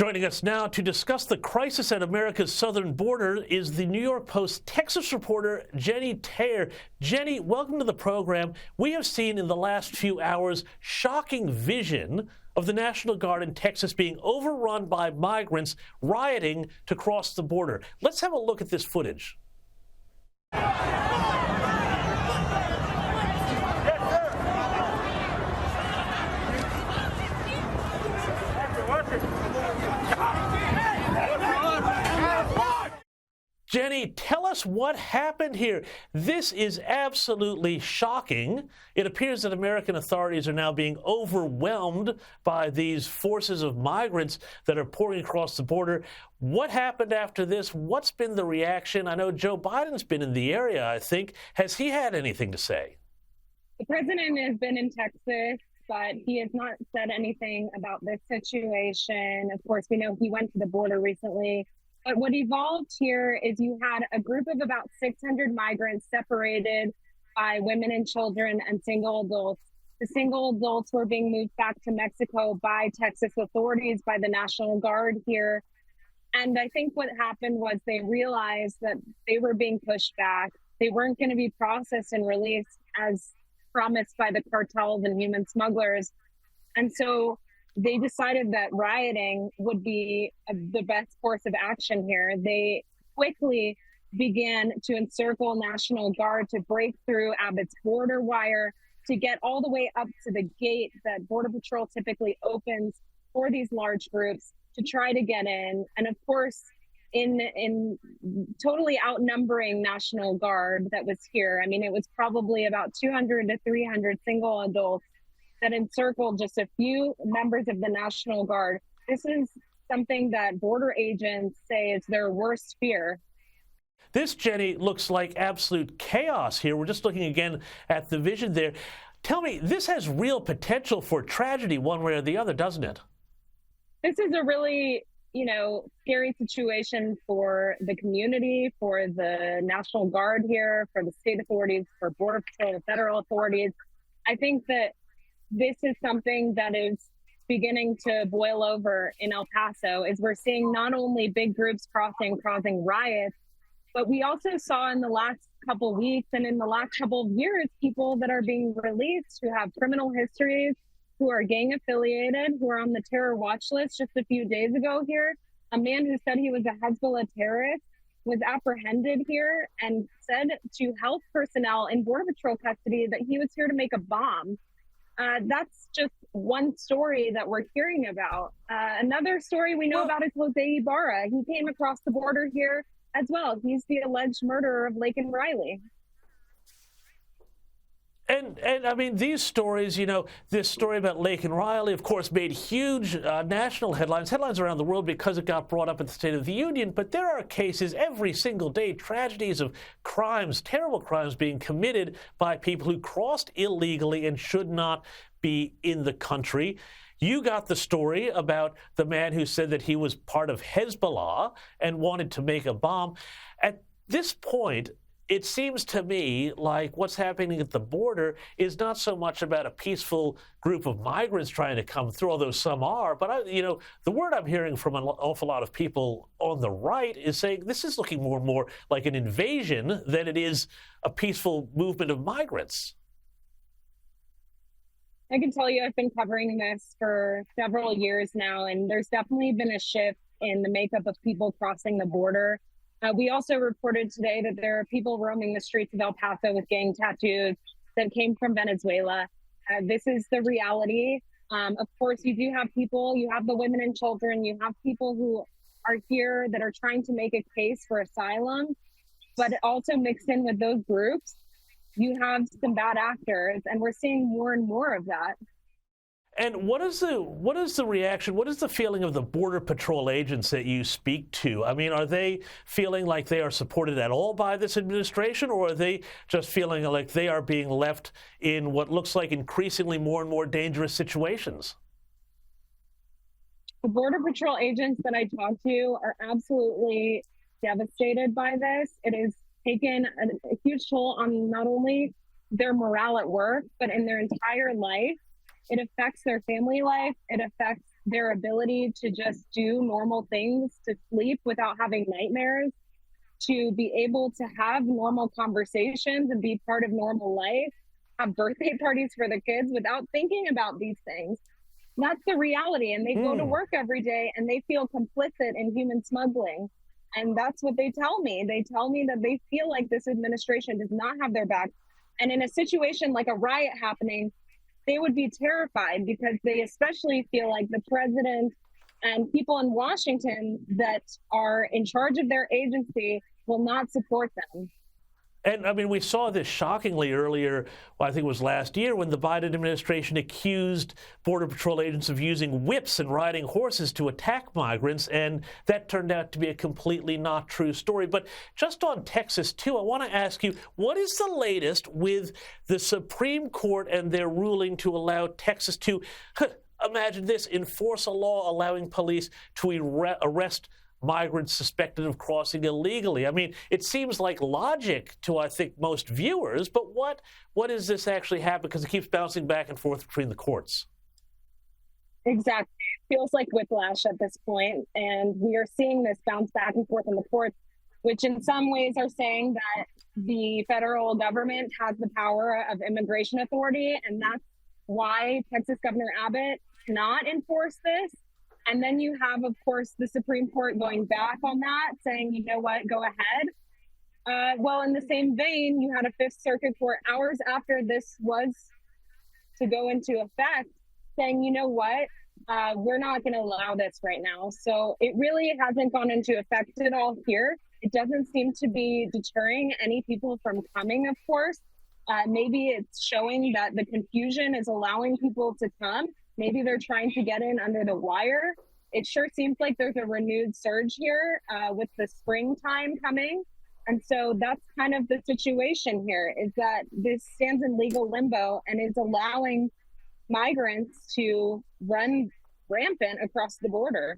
Joining us now to discuss the crisis at America's southern border is the New York Post Texas reporter, Jennie Taer. Jennie, welcome to the program. We have seen in the last few hours shocking vision of the National Guard in Texas being overrun by migrants rioting to cross the border. Let's have a look at this footage. Jennie, tell us what happened here. This is absolutely shocking. It appears that American authorities are now being overwhelmed by these forces of migrants that are pouring across the border. What happened after this? What's been the reaction? I know Joe Biden's been in the area, I think. Has he had anything to say? The president has been in Texas, but he has not said anything about this situation. Of course, we know he went to the border recently. But what evolved here is you had a group of about 600 migrants separated by women and children and single adults. The single adults were being moved back to Mexico by Texas authorities, by the National Guard here. And I think what happened was they realized that they were being pushed back. They weren't going to be processed and released as promised by the cartels and human smugglers. And so they decided that rioting would be the best course of action here. They quickly began to encircle National Guard to break through Abbott's border wire, to get all the way up to the gate that Border Patrol typically opens for these large groups to try to get in. And of course, in totally outnumbering National Guard that was here, I mean, it was probably about 200 to 300 single adults that encircled just a few members of the National Guard. This is something that border agents say is their worst fear. This, Jennie, looks like absolute chaos here. We're just looking again at the vision there. Tell me, this has real potential for tragedy one way or the other, doesn't it? This is a really, scary situation for the community, for the National Guard here, for the state authorities, for Border Patrol, the federal authorities. I think that this is something that is beginning to boil over in El Paso, is we're seeing not only big groups causing riots, but we also saw in the last couple of weeks and in the last couple of years, people that are being released who have criminal histories, who are gang affiliated, who are on the terror watch list. Just a few days ago here, a man who said he was a Hezbollah terrorist was apprehended here and said to health personnel in Border Patrol custody that he was here to make a bomb. That's just one story that we're hearing about. Another story we know about is Jose Ibarra. He came across the border here as well. He's the alleged murderer of Laken Riley. And I mean, these stories, this story about Laken Riley, of course, made huge national headlines around the world because it got brought up at the State of the Union. But there are cases every single day, tragedies of crimes, terrible crimes being committed by people who crossed illegally and should not be in the country. You got the story about the man who said that he was part of Hezbollah and wanted to make a bomb. At this point, it seems to me like what's happening at the border is not so much about a peaceful group of migrants trying to come through, although some are. But, the word I'm hearing from an awful lot of people on the right is saying this is looking more and more like an invasion than it is a peaceful movement of migrants. I can tell you I've been covering this for several years now, and there's definitely been a shift in the makeup of people crossing the border. We also reported today that there are people roaming the streets of El Paso with gang tattoos that came from Venezuela. This is the reality. Of course, you do have people, you have the women and children, you have people who are here that are trying to make a case for asylum, but also mixed in with those groups, you have some bad actors, and we're seeing more and more of that. And what is the reaction? What is the feeling of the Border Patrol agents that you speak to? I mean, are they feeling like they are supported at all by this administration, or are they just feeling like they are being left in what looks like increasingly more and more dangerous situations? The Border Patrol agents that I talk to are absolutely devastated by this. It has taken a huge toll on not only their morale at work, but in their entire life. It affects their family life. It affects their ability to just do normal things, to sleep without having nightmares, to be able to have normal conversations and be part of normal life, have birthday parties for the kids without thinking about these things. That's the reality. And they go to work every day and they feel complicit in human smuggling. And that's what they tell me. They tell me that they feel like this administration does not have their back. And in a situation like a riot happening, they would be terrified because they especially feel like the president and people in Washington that are in charge of their agency will not support them. And I mean, we saw this shockingly earlier, well, I think it was last year, when the Biden administration accused Border Patrol agents of using whips and riding horses to attack migrants, and that turned out to be a completely not true story. But just on Texas, too, I want to ask you, what is the latest with the Supreme Court and their ruling to allow Texas to, imagine this, enforce a law allowing police to arrest migrants suspected of crossing illegally? I mean, it seems like logic to, I think, most viewers, but what does this actually happen? Because it keeps bouncing back and forth between the courts. Exactly. It feels like whiplash at this point, and we are seeing this bounce back and forth in the courts, which in some ways are saying that the federal government has the power of immigration authority, and that's why Texas Governor Abbott cannot enforce this. And then you have, of course, the Supreme Court going back on that, saying, you know what, go ahead. Well, in the same vein, you had a Fifth Circuit Court hours after this was to go into effect saying, you know what, we're not going to allow this right now. So it really hasn't gone into effect at all here. It doesn't seem to be deterring any people from coming, of course. Maybe it's showing that the confusion is allowing people to come. Maybe they're trying to get in under the wire. It sure seems like there's a renewed surge here with the springtime coming. And so that's kind of the situation here, is that this stands in legal limbo and is allowing migrants to run rampant across the border.